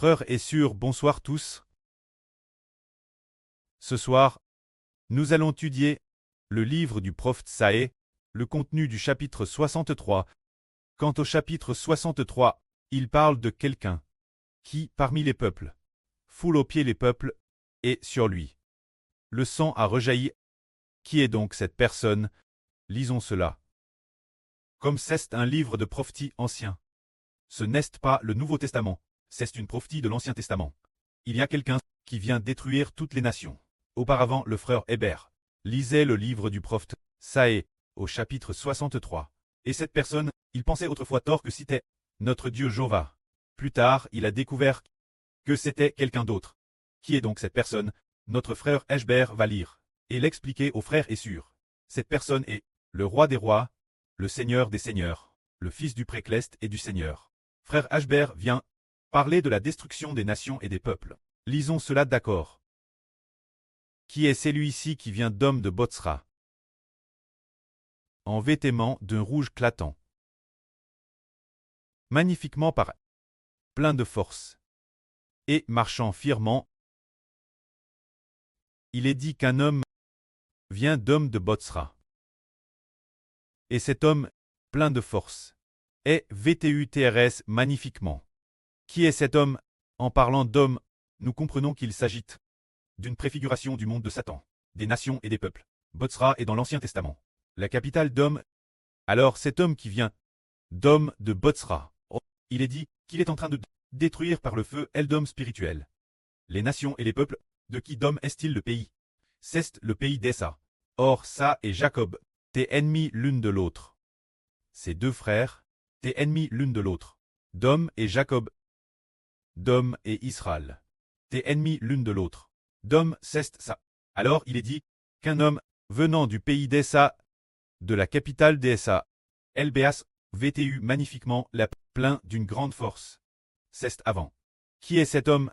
Frères et sœurs, bonsoir tous. Ce soir, nous allons étudier le livre du prophète Saé, le contenu du chapitre 63. Quant au chapitre 63, il parle de quelqu'un qui, parmi les peuples, foule aux pieds les peuples, et sur lui. Le sang a rejailli. Qui est donc cette personne? Lisons cela. Comme c'est un livre de prophétie ancien. Ce n'est pas le Nouveau Testament, c'est une prophétie de l'Ancien Testament. Il y a quelqu'un qui vient détruire toutes les nations. Auparavant, le frère Hébert lisait le livre du prophète Saé, au chapitre 63. Et cette personne, il pensait autrefois tort que c'était notre Dieu Jéhovah. Plus tard, il a découvert que c'était quelqu'un d'autre. Qui est donc cette personne? Notre frère Hébert va lire et l'expliquer aux frères et sœurs. Cette personne est le roi des rois, le seigneur des seigneurs, le fils du précleste et du Seigneur. Frère Hébert vient parler de la destruction des nations et des peuples. Lisons cela d'accord. Qui est celui-ci qui vient d'homme de Botsra, en vêtements d'un rouge clatant, magnifiquement par plein de force, et marchant fièrement? Il est dit qu'un homme vient d'homme de Botsra. Et cet homme, plein de force, est VTUTRS magnifiquement. Qui est cet homme? En parlant d'homme, nous comprenons qu'il s'agit d'une préfiguration du monde de Satan, des nations et des peuples. Botsra est dans l'Ancien Testament, la capitale d'homme. Alors cet homme qui vient d'homme de Botsra, il est dit qu'il est en train de détruire par le feu Eldom spirituel les nations et les peuples. De qui d'homme est-il le pays? C'est le pays d'Essa. Or ça et Jacob, t'es ennemis l'une de l'autre. Ces deux frères, t'es ennemis l'une de l'autre. Dom et Jacob. Dom et Israël. T'es ennemis l'une de l'autre. Dom, c'est ça. Alors il est dit qu'un homme venant du pays d'Essa, de la capitale d'Essa, Elbéas, VTU magnifiquement, la plein d'une grande force. C'est avant. Qui est cet homme?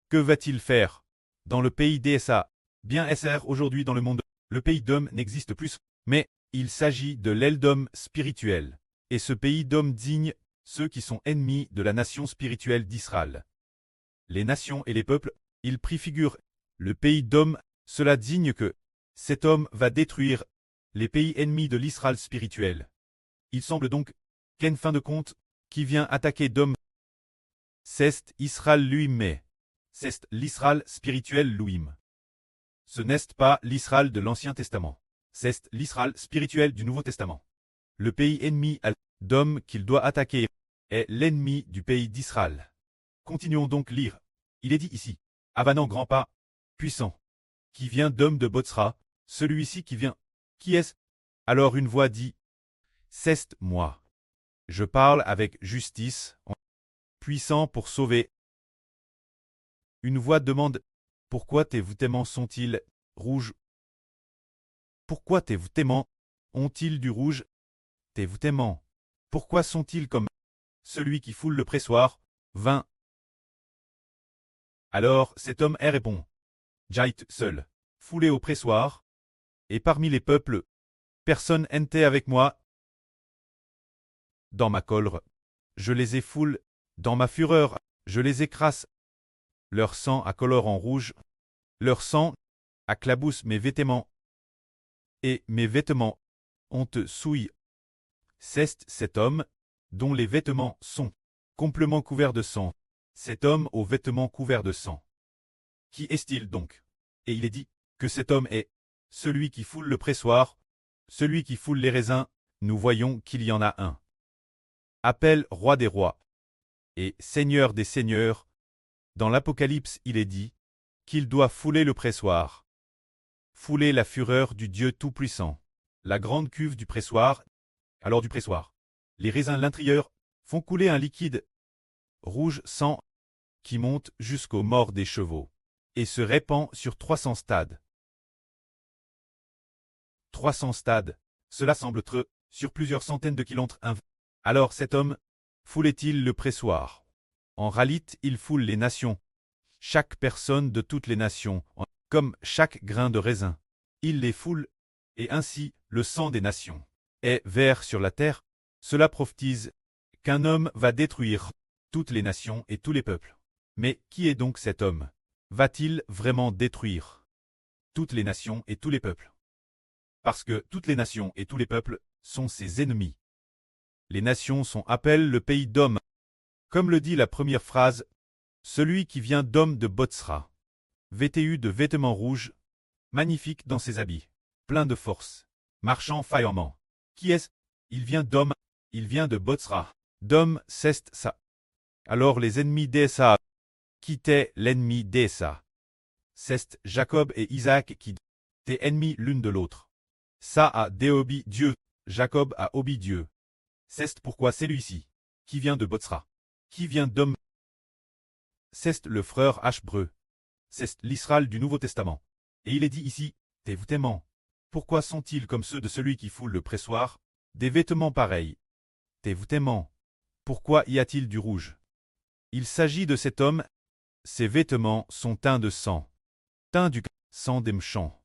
Que va-t-il faire dans le pays d'Essa? Bien SR aujourd'hui dans le monde, le pays d'homme n'existe plus, mais il s'agit de l'Eldom spirituel. Et ce pays d'hommes digne ceux qui sont ennemis de la nation spirituelle d'Israël. Les nations et les peuples, ils préfigurent le pays d'hommes, cela digne que cet homme va détruire les pays ennemis de l'Israël spirituel. Il semble donc qu'en fin de compte, qui vient attaquer d'hommes, c'est Israël lui-même, mais c'est l'Israël spirituel lui-même. Ce n'est pas l'Israël de l'Ancien Testament, c'est l'Israël spirituel du Nouveau Testament. Le pays ennemi d'homme qu'il doit attaquer est l'ennemi du pays d'Israël. Continuons donc lire. Il est dit ici, avanant grand pas, puissant, qui vient d'homme de Botsra, celui-ci qui vient. Qui est-ce? Alors une voix dit, c'est moi. Je parle avec justice, puissant pour sauver. Une voix demande, pourquoi tes vêtements sont-ils rouges? Pourquoi tes vêtements ont-ils du rouge? Tes vêtements, pourquoi sont-ils comme celui qui foule le pressoir? 20. Alors cet homme répond, Jait seul, foulé au pressoir, et parmi les peuples, personne n'était avec moi. Dans ma colère, je les effoule, dans ma fureur, je les écrase. Leur sang accolore en rouge, leur sang acclabousse mes vêtements, et mes vêtements ont souillé. C'est cet homme, dont les vêtements sont complètement couverts de sang, cet homme aux vêtements couverts de sang. Qui est-il donc? Et il est dit que cet homme est celui qui foule le pressoir, celui qui foule les raisins. Nous voyons qu'il y en a un. Appelle roi des rois et seigneur des seigneurs. Dans l'Apocalypse, il est dit qu'il doit fouler le pressoir, fouler la fureur du Dieu Tout-Puissant, la grande cuve du pressoir. Alors du pressoir, les raisins l'intérieur font couler un liquide rouge sang qui monte jusqu'aux morts des chevaux et se répand sur 300 stades. 300 stades, cela semble être sur plusieurs centaines de kilomètres. Alors cet homme foulait-il le pressoir? En réalité, il foule les nations, chaque personne de toutes les nations, comme chaque grain de raisin. Il les foule, et ainsi le sang des nations est vert sur la terre. Cela prophétise qu'un homme va détruire toutes les nations et tous les peuples. Mais qui est donc cet homme? Va-t-il vraiment détruire toutes les nations et tous les peuples? Parce que toutes les nations et tous les peuples sont ses ennemis. Les nations sont appelées le pays d'Om. Comme le dit la première phrase, celui qui vient d'Om de Botsra, vêtu de vêtements rouges, magnifique dans ses habits, plein de force, marchant faillamment. Qui est-ce? Il vient d'Om, il vient de Botsra. D'Om, c'est ça. Alors les ennemis d'Esa quittaient l'ennemi d'Esa. C'est Jacob et Isaac qui étaient ennemis l'une de l'autre. Ça a déobéi Dieu, Jacob a obéi Dieu. C'est pourquoi celui-ci, qui vient de Botsra, qui vient d'Om, c'est le frère Ashbreu. C'est l'Israël du Nouveau Testament. Et il est dit ici, tes vêtements. Pourquoi sont-ils comme ceux de celui qui foule le pressoir? Des vêtements pareils. Tes vêtements. Pourquoi y a-t-il du rouge? Il s'agit de cet homme. Ses vêtements sont teints de sang. Teints du sang des méchants.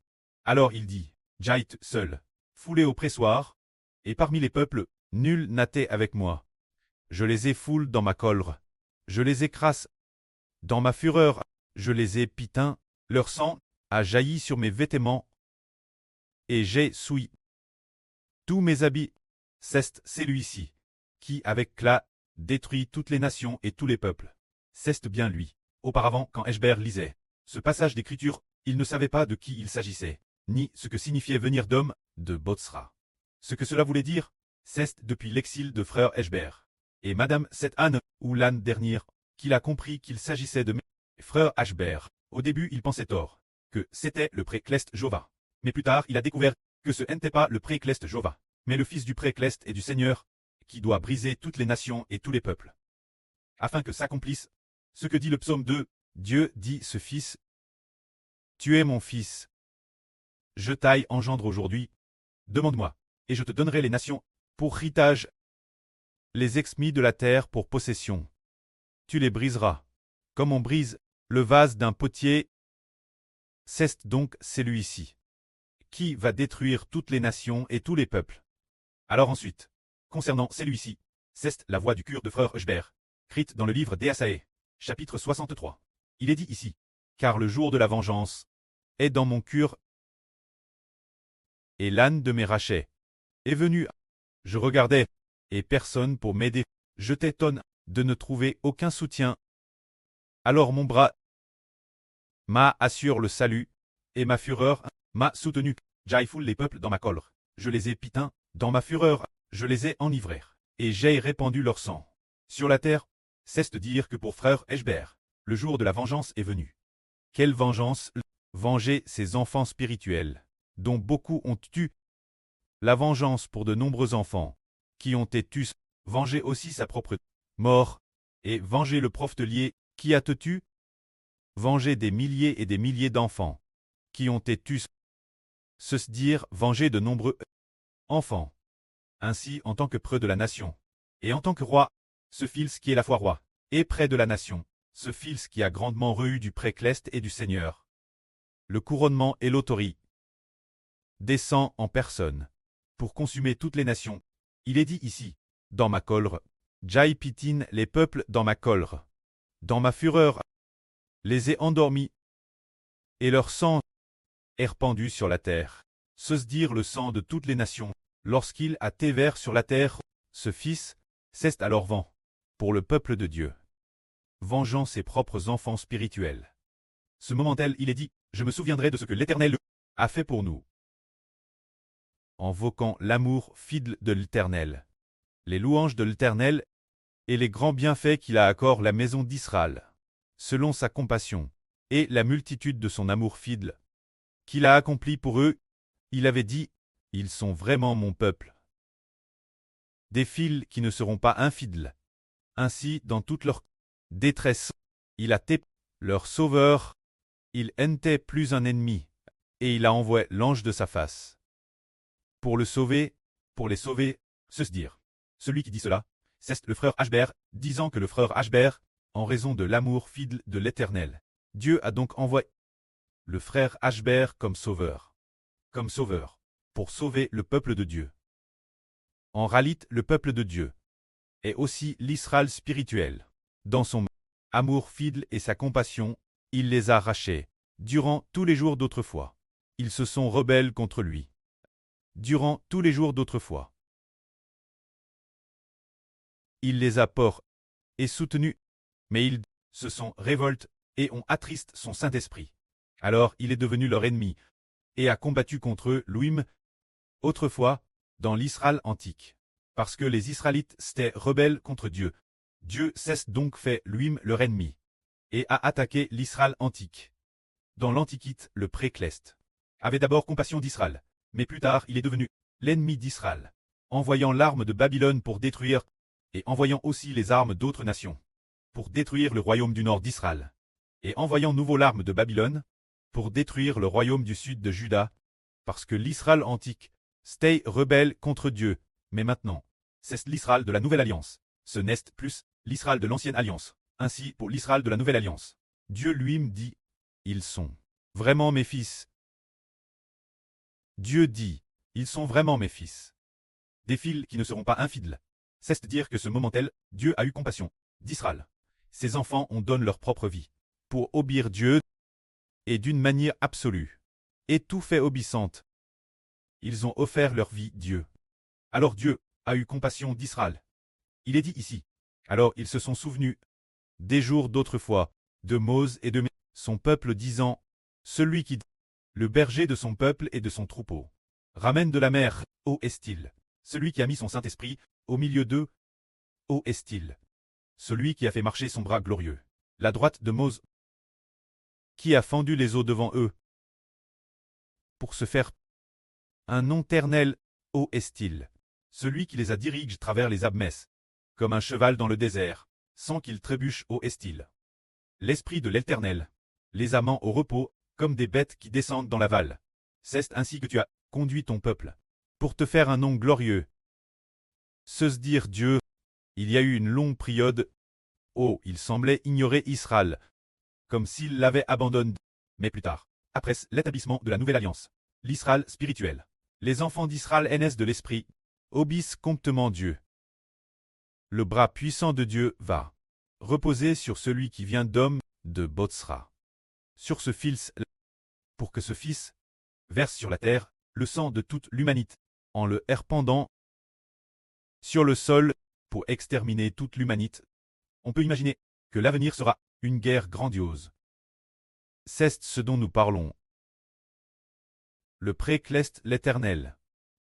Alors il dit, Jaït seul, foulé au pressoir, et parmi les peuples, nul n'était avec moi. Je les ai foulés dans ma colère. Je les écrase. Dans ma fureur, je les ai pitins, leur sang a jailli sur mes vêtements, et j'ai souillé tous mes habits. C'est celui-ci, qui avec cela détruit toutes les nations et tous les peuples. C'est bien lui. Auparavant, quand Eshber lisait ce passage d'écriture, il ne savait pas de qui il s'agissait, ni ce que signifiait venir d'homme de Botsra. Ce que cela voulait dire, c'est depuis l'exil de frère Eshber. Et Madame cette Anne, ou l'âne dernière, qu'il a compris qu'il s'agissait de mes frères Eshber. Au début, il pensait tort, que c'était le précleste Jova. Mais plus tard, il a découvert que ce n'était pas le précleste Jova, mais le fils du précleste et du Seigneur, qui doit briser toutes les nations et tous les peuples. Afin que s'accomplisse ce que dit le psaume 2, Dieu dit ce fils, tu es mon fils. Je t'aille engendre aujourd'hui. Demande-moi, et je te donnerai les nations pour héritage, les exmis de la terre pour possession. Tu les briseras, comme on brise le vase d'un potier. C'est donc celui-ci, qui va détruire toutes les nations et tous les peuples. Alors ensuite, concernant celui-ci, c'est la voix du cœur de frère Eshber, écrite dans le livre d'Ésaïe, chapitre 63. Il est dit ici, car le jour de la vengeance est dans mon cœur, et l'âne de mes rachets est venu. Je regardais, et personne pour m'aider. Je t'étonne de ne trouver aucun soutien. Alors mon bras m'a assure le salut, et ma fureur m'a soutenu. J'aille les peuples dans ma colère. Je les ai pitins, dans ma fureur, je les ai enivrés, et j'ai répandu leur sang. Sur la terre, c'est de dire que pour frère Eshber, le jour de la vengeance est venu. Quelle vengeance? Venger ses enfants spirituels, dont beaucoup ont tué. La vengeance pour de nombreux enfants, qui ont été tués. Venger aussi sa propre mort, et venger le prophète qui a te tué. Venger des milliers et des milliers d'enfants, qui ont été tués. Se dire venger de nombreux enfants. Ainsi en tant que preux de la nation, et en tant que roi, ce fils qui est la foi roi, est près de la nation, ce fils qui a grandement reçu du précleste et du Seigneur. Le couronnement et l'autorité descend en personne, pour consumer toutes les nations. Il est dit ici, dans ma colère, j'aille pitine les peuples dans ma colère. Dans ma fureur, les ai endormis, et leur sang est répandu sur la terre. Se dire le sang de toutes les nations, lorsqu'il a été vers sur la terre, ce fils, c'est alors vent, pour le peuple de Dieu, vengeant ses propres enfants spirituels. Ce moment-là, il est dit, je me souviendrai de ce que l'Éternel a fait pour nous. Invoquant l'amour fidèle de l'Éternel, les louanges de l'Éternel, et les grands bienfaits qu'il a accordés la maison d'Israël, selon sa compassion, et la multitude de son amour fidèle, qu'il a accompli pour eux, il avait dit, ils sont vraiment mon peuple. Des fils qui ne seront pas infidèles. Ainsi, dans toute leur détresse, il a été leur sauveur, il n'était plus un ennemi, et il a envoyé l'ange de sa face. Pour le sauver, pour les sauver, se dire. Celui qui dit cela, c'est le frère Eshber, disant que le frère Eshber, en raison de l'amour fidèle de l'Éternel, Dieu a donc envoyé le frère Eshber comme sauveur, pour sauver le peuple de Dieu. En réalité, le peuple de Dieu est aussi l'Israël spirituel, dans son amour fidèle et sa compassion, il les a rachés. Durant tous les jours d'autrefois, ils se sont rebelles contre lui. Durant tous les jours d'autrefois, il les a portés et soutenus, mais ils se sont révoltés et ont attristé son Saint-Esprit. Alors il est devenu leur ennemi et a combattu contre eux, Louim, autrefois, dans l'Israël antique. Parce que les Israélites s'étaient rebelles contre Dieu, Dieu s'est donc fait Louim leur ennemi et a attaqué l'Israël antique. Dans l'Antiquité, le Précleste avait d'abord compassion d'Israël, mais plus tard il est devenu l'ennemi d'Israël, envoyant l'arme de Babylone pour détruire, et envoyant aussi les armes d'autres nations, pour détruire le royaume du nord d'Israël, et envoyant nouveau l'arme de Babylone, pour détruire le royaume du sud de Juda, parce que l'Israël antique s'était rebelle contre Dieu, mais maintenant, c'est l'Israël de la nouvelle alliance, ce n'est plus l'Israël de l'ancienne alliance, ainsi pour l'Israël de la nouvelle alliance. Dieu lui-même dit, ils sont vraiment mes fils. Dieu dit, ils sont vraiment mes fils. Des fils qui ne seront pas infidèles. C'est-à-dire que ce moment-tel, Dieu a eu compassion d'Israël. Ses enfants ont donné leur propre vie pour obéir Dieu et d'une manière absolue. Et tout fait obéissante. Ils ont offert leur vie Dieu. Alors Dieu a eu compassion d'Israël. Il est dit ici. Alors ils se sont souvenus des jours d'autrefois, de Mose et de son peuple disant, celui qui, le berger de son peuple et de son troupeau, ramène de la mer, ô est-il, celui qui a mis son Saint-Esprit au milieu d'eux, ô est-il, celui qui a fait marcher son bras glorieux, la droite de Mose, qui a fendu les eaux devant eux, pour se faire un nom éternel, ô est-il, celui qui les a dirigés travers les abmès, comme un cheval dans le désert, sans qu'il trébuche, ô est-il. L'Esprit de l'Éternel les amants au repos, comme des bêtes qui descendent dans la vale. C'est ainsi que tu as conduit ton peuple, pour te faire un nom glorieux. Se dire Dieu, il y a eu une longue période, oh, il semblait ignorer Israël, comme s'il l'avait abandonné. Mais plus tard, après l'établissement de la nouvelle alliance, l'Israël spirituel, les enfants d'Israël naissent de l'Esprit, obéissent promptement Dieu. Le bras puissant de Dieu va reposer sur celui qui vient d'homme de Botsra. Sur ce fils, pour que ce fils verse sur la terre le sang de toute l'humanité, en le répandant sur le sol pour exterminer toute l'humanité. On peut imaginer que l'avenir sera une guerre grandiose. C'est ce dont nous parlons. Le Précleste l'Éternel.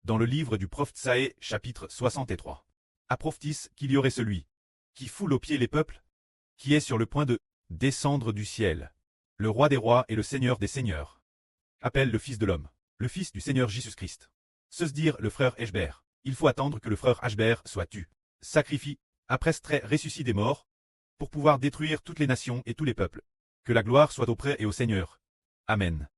Dans le livre du prophète Saë, chapitre 63. A prophétise qu'il y aurait celui qui foule aux pieds les peuples, qui est sur le point de descendre du ciel. Le roi des rois et le seigneur des seigneurs. Appelle le fils de l'homme, le fils du Seigneur Jésus-Christ. Se dire le frère Eshber. Il faut attendre que le frère Eshber soit tué. Sacrifie, après ce ressuscité des morts, pour pouvoir détruire toutes les nations et tous les peuples. Que la gloire soit auprès et au Seigneur. Amen.